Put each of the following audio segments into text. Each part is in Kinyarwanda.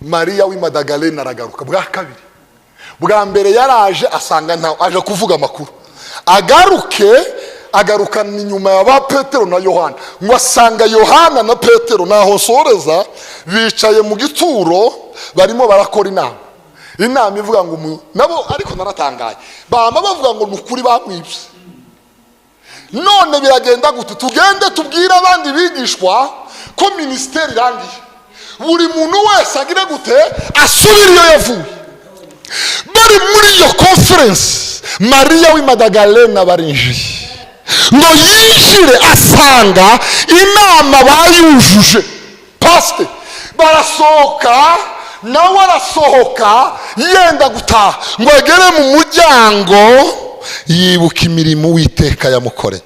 Mariya w'i Madagalena aragaruka bwa kabiri. Bwa mbere yaraje asanga ntawe, aje kuvuga amakuru. Agarukana inyuma ya ba Petero na Yohana, ngo asanga Yohana na Petero naho soreza bicaye mu gituro barimo barakora inama ivuga ngo nabo, ariko naratangaye bama bavuga ngo nukuri bamwibye. None biragenda gute? Tugende tubwira abandi bigishwa ko ministeri irangiye, buri muntu wese agire gute asubira iyo yavuye. Bari muri iyo conference Mariya w'i Madagalena barinjiye ngo yinjire asanga inama bayujuje. Pastor barasohoka, nawe arasohoka yenda gutaha, ngo agere mu muryango yibuka imirimo Uwiteka yamukoreye.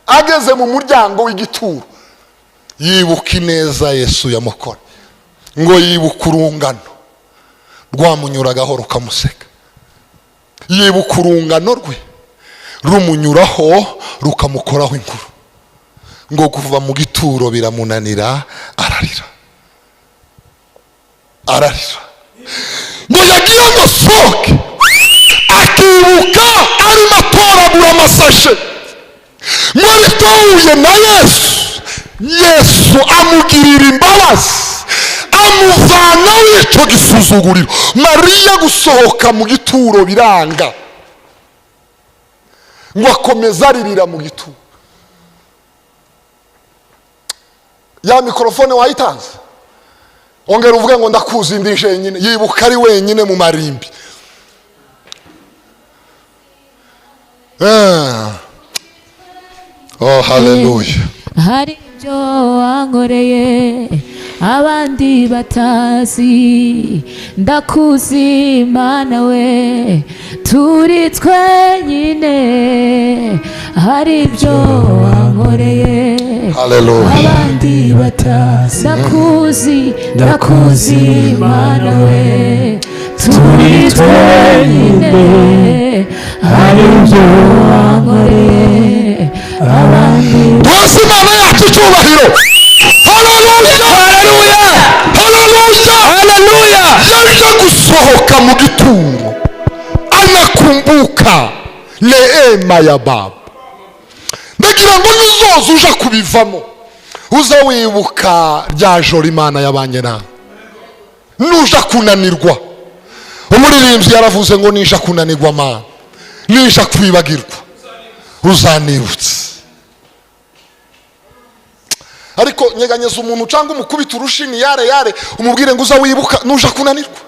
Ageze mu muryango w'igituro yibuka ineza Yesu yamukoreye, ngo yibuka urungano rwamunyuragaho rukamuseka, yibuka urungano rwe rumunyuraho rukamukoraho inkuru, ngo kuva mu gituro biramunanira ararira. Ngo yagiye ngo soke akibuka arimo atoragura amasashe, ngo bituye na Yesu amugirira imbabazi, amuvana w'icyo gisuzuguriro. Mariya gusohoka mu gituro biranga, ngo akomeza aririra mu gituro. Ya mikrofone wayitanze, ongera uvuge ngo ndakuzi ndi jenyine. Yibuka ari wenyine mu marimbi. Oh haleluya. Hari ibyo wankoreye abandi batazi, ndakuzi Mana we, turi twenyine. Hari ibyo wankoreye abandi batazi, ndakuzi Mana we, turi twenyine. Hari ibyo wankoreye abandi. Twese Imana yacu icyubahiro. Haleluya. Yaje gusohoka mu gituro anakumbuka neema ya Baba. Ndagira ngo nuzoza uja kubivamo uza wibuka rya joro Imana yabanye nawe. Nuja kunanirwa, umuririmbyi yaravuze ngo nisha kunanirwa Mana, nisha kwibagirwa uzanibutse. Ariko nyeganyeza umuntu cyangwa umukubita urushini yare umubwire ngo uza wibuka nuja kunanirwa.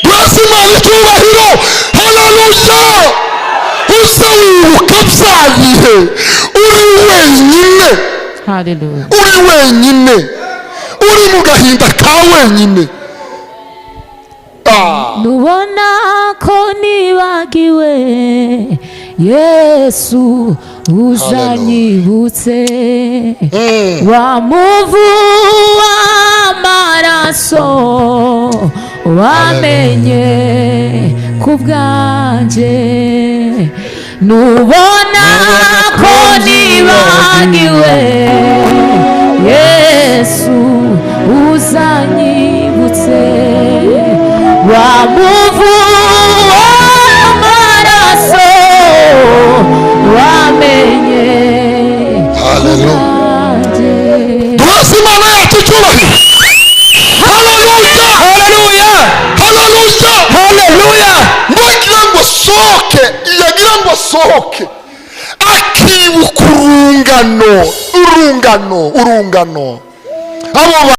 Bless Imana icyubahiro. Haleluya. Uza wibuka byagihe uri wenyine. Haleluya. Uri wenyine, uri mu gahinda ka wenyine. Nubona ko nibagiwe Yesu uzanyibutse, wa muvu w'amaraso wamenye ku bwanjye. Nubona ko nibagiwe Yesu uzanyibutse, wa muvu w'amaraso wamenye. Haleluya. Bless Imana yacu icyubahiro. Haleluya. Yagira ngo sohoke akibuka urungano abo